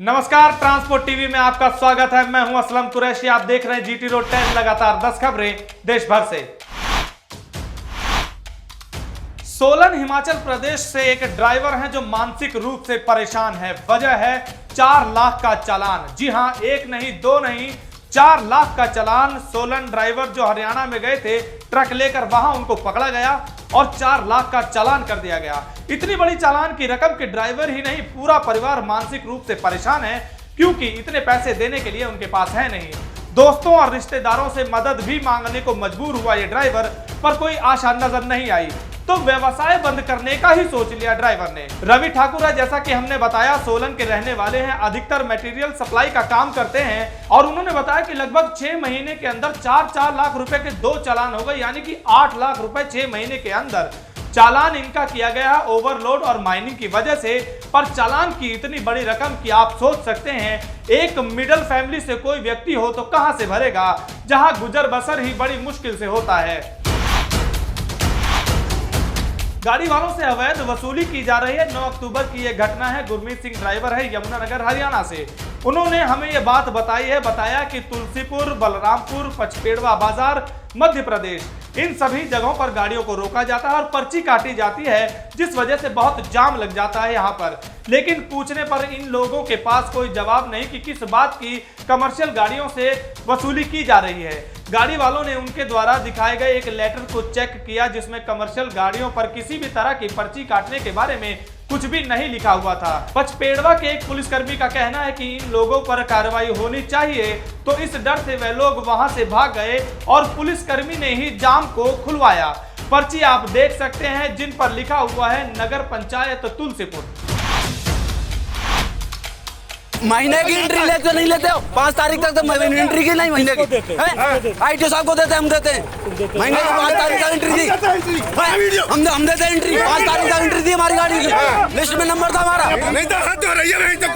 नमस्कार, transport TV में आपका स्वागत है। मैं हूं असलम कुरैशी। आप देख रहे हैं जीटी रोड 10। लगातार 10 खबरें देश भर से। सोलन हिमाचल प्रदेश से एक ड्राइवर हैं जो मानसिक रूप से परेशान है। वजह है 4 लाख का चालान। जी हां, एक नहीं दो नहीं 4 लाख का चालान। सोलन ड्राइवर जो हरियाणा में गए थे ट्रक लेकर, वहां उनको पकड़ा गया और 4 लाख का चालान कर दिया गया। इतनी बड़ी चालान की रकम के ड्राइवर ही नहीं, पूरा परिवार मानसिक रूप से परेशान है, क्योंकि इतने पैसे देने के लिए उनके पास है नहीं। दोस्तों और रिश्तेदारों से मदद भी मांगने को मजबूर हुआ ये ड्राइवर, पर कोई आशा नजर नहीं आई, तो व्यवसाय बंद करने का ही सोच लिया ड्राइवर ने। रवि ठाकुर है, जैसा कि हमने बताया, सोलन के रहने वाले हैं, अधिकतर मटेरियल सप्लाई का काम करते हैं और उन्होंने बताया कि लगभग 6 महीने के अंदर 4 लाख रुपए के 2 चालान हो गए, यानी कि 8 लाख रुपए 6 महीने के अंदर चालान इनका किया गया है ओवरलोड और माइनिंग की वजह से। पर चालान की इतनी बड़ी रकम की आप सोच सकते हैं, एक मिडिल फैमिली से कोई व्यक्ति हो तो कहां से भरेगा, जहां गुजर बसर ही बड़ी मुश्किल से होता है। गाड़ी वालों से अवैध वसूली की जा रही है। 9 अक्टूबर की यह घटना है। गुरमीत सिंह ड्राइवर है, यमुनानगर हरियाणा से। उन्होंने हमें यह बात बताया कि तुलसीपुर, बलरामपुर, पचपेड़वा बाजार, मध्य प्रदेश, इन सभी जगहों पर गाड़ियों को रोका जाता है और पर्ची काटी जाती है, जिस वजह से बहुत जाम लग जाता है यहाँ पर। लेकिन पूछने पर इन लोगों के पास कोई जवाब नहीं कि किस बात की कमर्शियल गाड़ियों से वसूली की जा रही है। गाड़ी वालों ने उनके द्वारा दिखाए गए एक लेटर को चेक किया, जिसमें कमर्शियल गाड़ियों पर किसी भी तरह की पर्ची काटने के बारे में कुछ भी नहीं लिखा हुआ था। पचपेड़वा के एक पुलिसकर्मी का कहना है कि इन लोगों पर कार्रवाई होनी चाहिए, तो इस डर से वे लोग वहां से भाग गए और पुलिसकर्मी ने ही जाम को खुलवाया। पर्ची आप देख सकते हैं, जिन पर लिखा हुआ है नगर पंचायत तुलसीपुर। महीने की एंट्री लेते नहीं लेते हो? 5 तारीख तक तो एंट्री की नहीं, महीने की आईटी साहब को देते, हम देते हैं महीने की 5 तारीख तक एंट्री दी, हम देते हैं एंट्री। 5 तारीख तक एंट्री दी हमारी गाड़ी की, लिस्ट में नंबर था हमारा। नहीं तो हाथ हो रही है, तो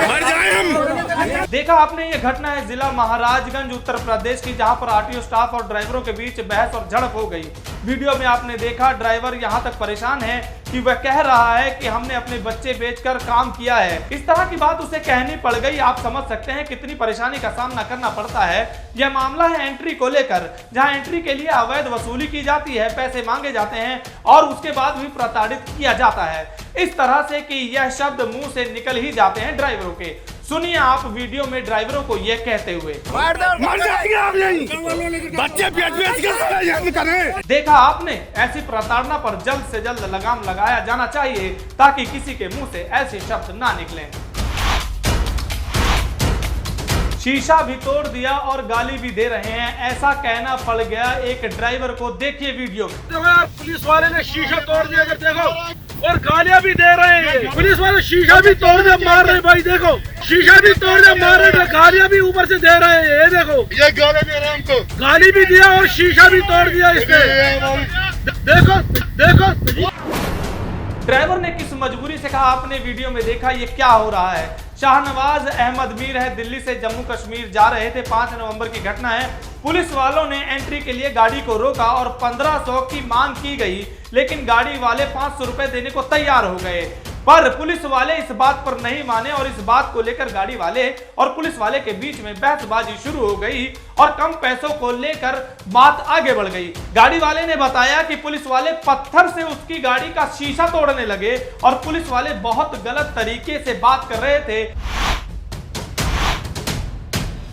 मर जाए हम। देखा आपने, ये घटना है जिला महाराजगंज उत्तर प्रदेश की, जहां पर आरटीओ स्टाफ और ड्राइवरों के बीच बहस और झड़प हो गई। वीडियो में आपने देखा ड्राइवर यहां तक परेशान है कि वह कह रहा है कि हमने अपने बच्चे बेचकर काम किया है। इस तरह की बात उसे कहनी पड़ गई। आप समझ सकते हैं कितनी परेशानी का सामना करना पड़ता है। यह मामला है एंट्री को लेकर, जहां एंट्री के लिए अवैध वसूली की जाती है, पैसे मांगे जाते हैं और उसके बाद भी प्रताड़ित किया जाता है, इस तरह से कि यह शब्द मुंह से निकल ही जाते हैं ड्राइवरों के। सुनिए आप वीडियो में ड्राइवरों को यह कहते हुए। देखा आपने, ऐसी प्रताड़ना पर जल्द से जल्द लगाम लगाया जाना चाहिए, ताकि किसी के मुंह से ऐसे शब्द ना निकलें। शीशा भी तोड़ दिया और गाली भी दे रहे हैं, ऐसा कहना पड़ गया एक ड्राइवर को। देखिए वीडियो में। पुलिस वाले ने शीशा तोड़ दिया, देखो, और गालियां भी दे रहे हैं। पुलिस वाले शीशा भी तोड़ दिया, मार रहे भाई, देखो शीशा भी तोड़ दिया, मार रहे, गालियां भी ऊपर से दे रहे हैं। ये देखो, ये गाली दे रहे हैं हमको, गाली भी दिया और शीशा भी तोड़ दिया इसने। देखो देखो, ड्राइवर ने किस मजबूरी से कहा, आपने वीडियो में देखा ये क्या हो रहा है। शाहनवाज अहमद मीर है, दिल्ली से जम्मू कश्मीर जा रहे थे। 5 नवंबर की घटना है। पुलिस वालों ने एंट्री के लिए गाड़ी को रोका और 1500 की मांग की गई, लेकिन गाड़ी वाले 500 रुपए देने को तैयार हो गए। पर पुलिस वाले इस बात पर नहीं माने और इस बात को लेकर गाड़ी वाले और पुलिस वाले के बीच में बहसबाजी शुरू हो गई और कम पैसों को लेकर बात आगे बढ़ गई। गाड़ी वाले ने बताया कि पुलिस वाले पत्थर से उसकी गाड़ी का शीशा तोड़ने लगे और पुलिस वाले बहुत गलत तरीके से बात कर रहे थे।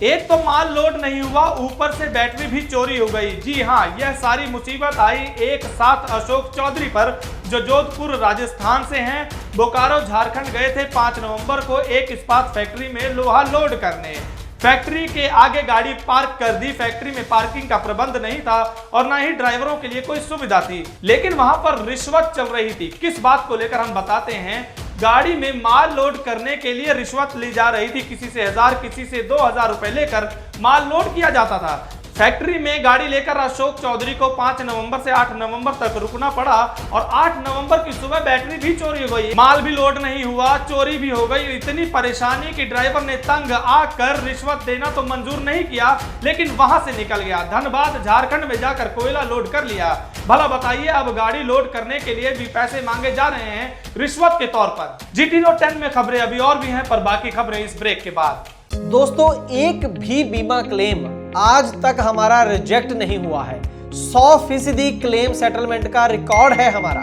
एक तो माल लोड नहीं हुआ, ऊपर से बैटरी भी चोरी हो गई। जी हां, यह सारी मुसीबत आई एक साथ अशोक चौधरी पर, जो जोधपुर राजस्थान से हैं। बोकारो झारखंड गए थे 5 नवंबर को एक इस्पात फैक्ट्री में लोहा लोड करने। फैक्ट्री के आगे गाड़ी पार्क कर दी। फैक्ट्री में पार्किंग का प्रबंध नहीं था और ना ही ड्राइवरों के लिए कोई सुविधा थी, लेकिन वहां पर रिश्वत चल रही थी। किस बात को लेकर हम बताते हैं। गाड़ी में माल लोड करने के लिए रिश्वत ली जा रही थी, किसी से 1000 किसी से 2000 रुपए लेकर माल लोड किया जाता था। फैक्ट्री में गाड़ी लेकर अशोक चौधरी को 5 नवंबर से 8 नवंबर तक रुकना पड़ा और 8 नवंबर की सुबह बैटरी भी चोरी हो गई, माल भी लोड नहीं हुआ, चोरी भी हो गई। इतनी परेशानी कि ड्राइवर ने तंग आकर रिश्वत देना तो मंजूर नहीं किया, लेकिन वहां से निकल गया। धनबाद झारखंड में जाकर कोयला लोड कर लिया। भला बताइए, अब गाड़ी लोड करने के लिए भी पैसे मांगे जा रहे हैं रिश्वत के तौर पर। GT 10 में खबरें अभी और भी हैं, पर बाकी खबरें इस ब्रेक के बाद। दोस्तों, एक भी बीमा क्लेम आज तक हमारा रिजेक्ट नहीं हुआ है। 100% क्लेम सेटलमेंट का रिकॉर्ड है हमारा।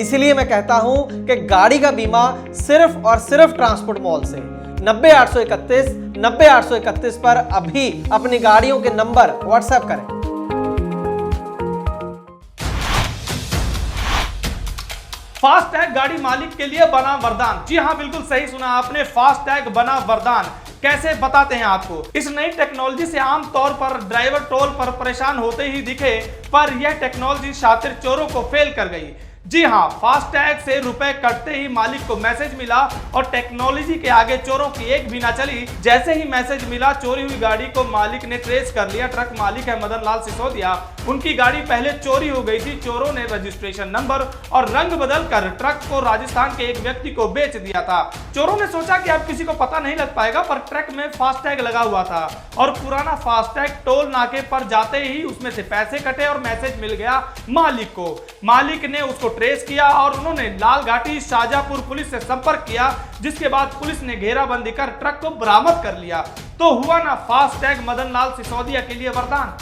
इसलिए मैं कहता हूं कि गाड़ी का बीमा सिर्फ और सिर्फ ट्रांसपोर्ट मॉल से 90-831 पर अभी अपनी गाड़ियों के नंबर व्हाट्सएप करें। फास्टैग गाड़ी मालिक के लिए बना वरदान। जी हां, बिल्कुल सही सुना आपने, फास्टैग बना वरदान। कैसे बताते हैं आपको। इस नई टेक्नोलॉजी से आम तौर पर ड्राइवर टोल पर परेशान होते ही दिखे, पर यह टेक्नोलॉजी शातिर चोरों को फेल कर गई। जी हां, फास्टैग से रुपए कटते ही मालिक को मैसेज मिला और टेक्नोलॉजी के आगे चोरों की एक भी ना चली। जैसे ही मैसेज मिला, चोरी हुई गाड़ी को मालिक ने ट्रेस कर लिया। ट्रक मालिक है मदन लाल सिसोदिया। उनकी गाड़ी पहले चोरी हो गई थी। चोरों ने रजिस्ट्रेशन नंबर और रंग बदल कर ट्रक को राजस्थान के एक व्यक्ति को बेच दिया था। चोरों ने सोचा कि अब किसी को पता नहीं लग पाएगा, पर ट्रक में फास्टैग लगा हुआ था और पुराना फास्टैग टोल नाके पर जाते ही उसमें से पैसे कटे और मैसेज मिल गया मालिक को। मालिक ने उसको ट्रेस किया और उन्होंने लाल घाटी शाहजहांपुर पुलिस से संपर्क किया, जिसके बाद पुलिस ने घेराबंदी कर ट्रक को बरामद कर लिया। तो हुआ ना फास्टैग मदन लाल सिसोदिया के लिए वरदान।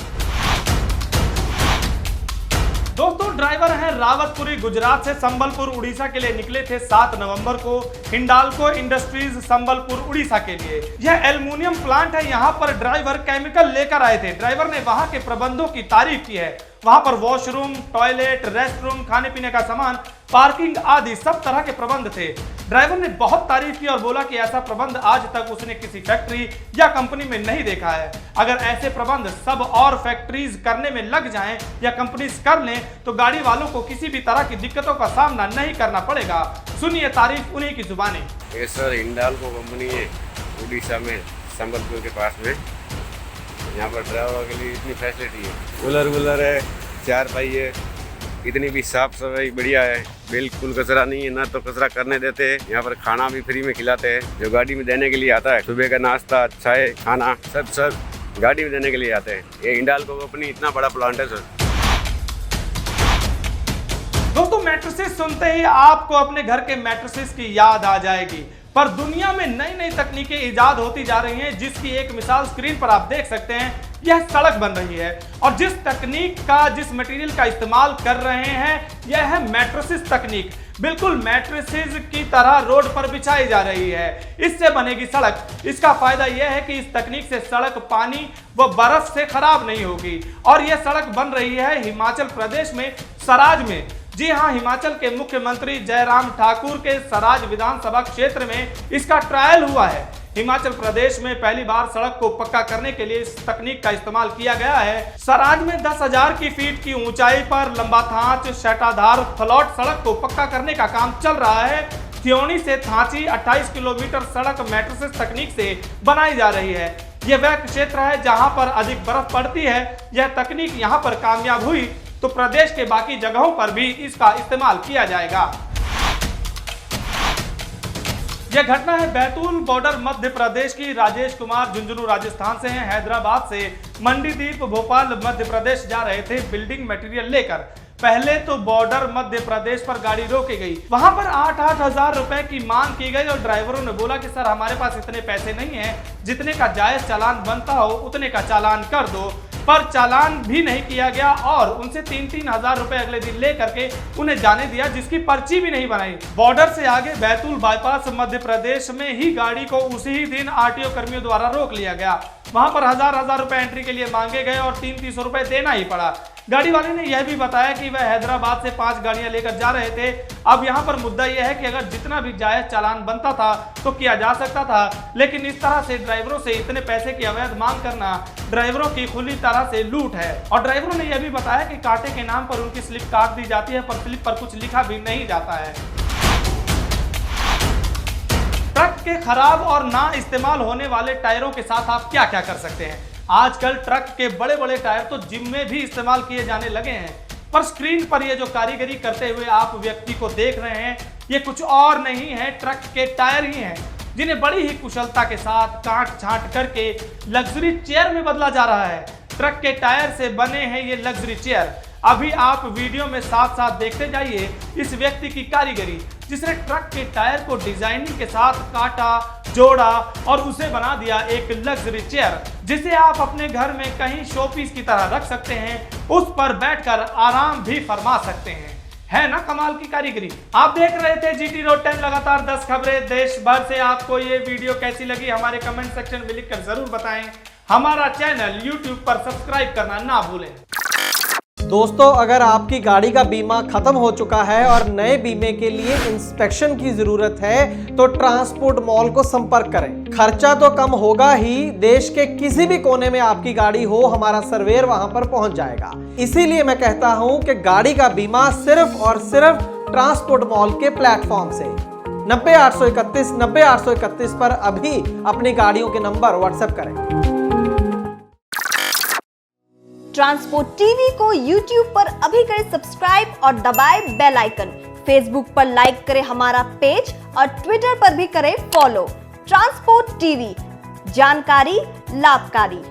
दोस्तों, ड्राइवर हैं रावतपुरी गुजरात से संबलपुर उड़ीसा के लिए निकले थे 7 नवंबर को हिंडाल्को इंडस्ट्रीज संबलपुर उड़ीसा के लिए। यह एल्युमिनियम प्लांट है। यहां पर ड्राइवर केमिकल लेकर आए थे। ड्राइवर ने वहां के प्रबंधों की तारीफ की है। वहां पर वॉशरूम, टॉयलेट, रेस्टरूम, खाने पीने का सामान, पार्किंग आदि सब तरह के प्रबंध थे। ड्राइवर ने बहुत तारीफ की और बोला कि ऐसा प्रबंध आज तक उसने किसी फैक्ट्री या कंपनी में नहीं देखा है। अगर ऐसे प्रबंध सब और फैक्ट्रीज करने में लग जाएं या कंपनीज कर लें तो गाड़ी वालों को किसी भी तरह की दिक्कतों का सामना नहीं करना पड़ेगा। सुनिए तारीफ उन्हीं की जुबानी। ये सर हिंडाल्को कंपनी है उड़ीसा में, संबलपुर के पास में। यहाँ पर ड्राइवर के लिए इतनी फैसिलिटी है, कूलर है, 4 पहिए, इतनी भी साफ सफाई बढ़िया है। बिल्कुल कचरा नहीं है, ना तो कचरा करने देते हैं। यहाँ पर खाना भी फ्री में खिलाते हैं, जो गाड़ी में देने के लिए आता है। सुबह का नाश्ता, चाय, खाना सब गाड़ी में देने के लिए आते हैं। ये हिंडाल्को कंपनी इतना बड़ा प्लांट है सर। दोस्तों, मैट्रेसेस सुनते ही आपको अपने घर के मैट्रेसेस की याद आ जाएगी, पर दुनिया में नई नई तकनीकें इजाद होती जा रही हैं, जिसकी एक मिसाल स्क्रीन पर आप देख सकते हैं। यह सड़क बन रही है और जिस तकनीक का, जिस मटेरियल का इस्तेमाल कर रहे हैं, यह है मैट्रेसेस तकनीक। बिल्कुल मैट्रेसेस की तरह रोड पर बिछाई जा रही है। इससे बनेगी सड़क। इसका फायदा यह है कि इस तकनीक से सड़क पानी व बर्फ से खराब नहीं होगी। और यह सड़क बन रही है हिमाचल प्रदेश में सराज में। जी हां, हिमाचल के मुख्यमंत्री जयराम ठाकुर के सराज विधानसभा क्षेत्र में इसका ट्रायल हुआ है। हिमाचल प्रदेश में पहली बार सड़क को पक्का करने के लिए इस तकनीक का इस्तेमाल किया गया है। सराज में 10,000 की फीट की ऊंचाई पर लंबाथांच शटाधार फ्लॉट सड़क को पक्का करने का काम चल रहा है। थियोनी से थांची 28 किलोमीटर सड़क मैट्रेसेस तकनीक से बनाई जा रही है। यह वह क्षेत्र है जहां पर अधिक बर्फ पड़ती है। यह तकनीक यहां पर कामयाब हुई तो प्रदेश के बाकी जगहों पर भी इसका इस्तेमाल किया जाएगा। यह घटना है बैतूल बॉर्डर मध्य प्रदेश की। राजेश कुमार झुंझुनू राजस्थान से हैं। हैदराबाद से मंडीदीप भोपाल मध्य प्रदेश जा रहे थे बिल्डिंग मटेरियल लेकर। पहले तो बॉर्डर मध्य प्रदेश पर गाड़ी रोकी गई। वहां पर 8-8 हजार रुपए की मांग की गई और ड्राइवरों ने बोला कि सर हमारे पास इतने पैसे नहीं है, जितने का जायज चालान बनता हो उतने का चालान कर दो। पर चालान भी नहीं किया गया और उनसे 3-3 हजार रुपए अगले दिन ले करके उन्हें जाने दिया, जिसकी पर्ची भी नहीं बनाई। बॉर्डर से आगे बैतूल बाईपास मध्य प्रदेश में ही गाड़ी को उसी ही दिन आरटीओ कर्मियों द्वारा रोक लिया गया। वहां पर हजार रुपए एंट्री के लिए मांगे गए और 300 रुपए देना ही पड़ा। गाड़ी वाले ने यह भी बताया कि वह हैदराबाद से 5 गाड़ियां लेकर जा रहे थे। अब यहां पर मुद्दा यह है कि अगर जितना भी जायज चालान बनता था तो किया जा सकता था, लेकिन इस तरह से ड्राइवरों से इतने पैसे की अवैध मांग करना ड्राइवरों की खुली तरह से लूट है। और ड्राइवरों ने यह भी बताया कि कांटे के नाम पर उनकी स्लिप काट दी जाती है, पर स्लिप पर कुछ लिखा भी नहीं जाता है। ट्रक के खराब और ना इस्तेमाल होने वाले टायरों के साथ आप क्या क्या कर सकते हैं, आजकल ट्रक के बड़े बड़े टायर तो जिम में भी इस्तेमाल किए जाने लगे हैं, पर स्क्रीन पर ये जो कारीगरी करते हुए आप व्यक्ति को देख रहे हैं, ये कुछ और नहीं है, ट्रक के टायर ही हैं, जिन्हें बड़ी ही कुशलता के साथ काट छांट करके लग्जरी चेयर में बदला जा रहा है। ट्रक के टायर से बने हैं ये लग्जरी चेयर। अभी आप वीडियो में साथ साथ देखते जाइए इस व्यक्ति की कारीगरी, जिसने ट्रक के टायर को डिजाइनिंग के साथ काटा, जोड़ा और उसे बना दिया एक लग्जरी चेयर, जिसे आप अपने घर में कहीं शोपीस की तरह रख सकते हैं, उस पर बैठकर आराम भी फरमा सकते हैं। है ना कमाल की कारीगरी। आप देख रहे थे जीटी रोड 10 लगातार 10 खबरें देश भर से। आपको ये वीडियो कैसी लगी हमारे कमेंट सेक्शन में लिखकर जरूर बताएं। हमारा चैनल YouTube पर सब्सक्राइब करना ना भूलें। दोस्तों, अगर आपकी गाड़ी का बीमा खत्म हो चुका है और नए बीमे के लिए इंस्पेक्शन की जरूरत है तो ट्रांसपोर्ट मॉल को संपर्क करें। खर्चा तो कम होगा ही, देश के किसी भी कोने में आपकी गाड़ी हो, हमारा सर्वेयर वहां पर पहुंच जाएगा। इसीलिए मैं कहता हूं कि गाड़ी का बीमा सिर्फ और सिर्फ ट्रांसपोर्ट मॉल के प्लेटफॉर्म से 90-831 90-831 पर अभी अपनी गाड़ियों के नंबर व्हाट्सएप करें। ट्रांसपोर्ट टीवी को YouTube पर अभी करें सब्सक्राइब और दबाएं बेल आइकन। फेसबुक पर लाइक करें हमारा पेज और ट्विटर पर भी करें फॉलो। ट्रांसपोर्ट टीवी, जानकारी लाभकारी।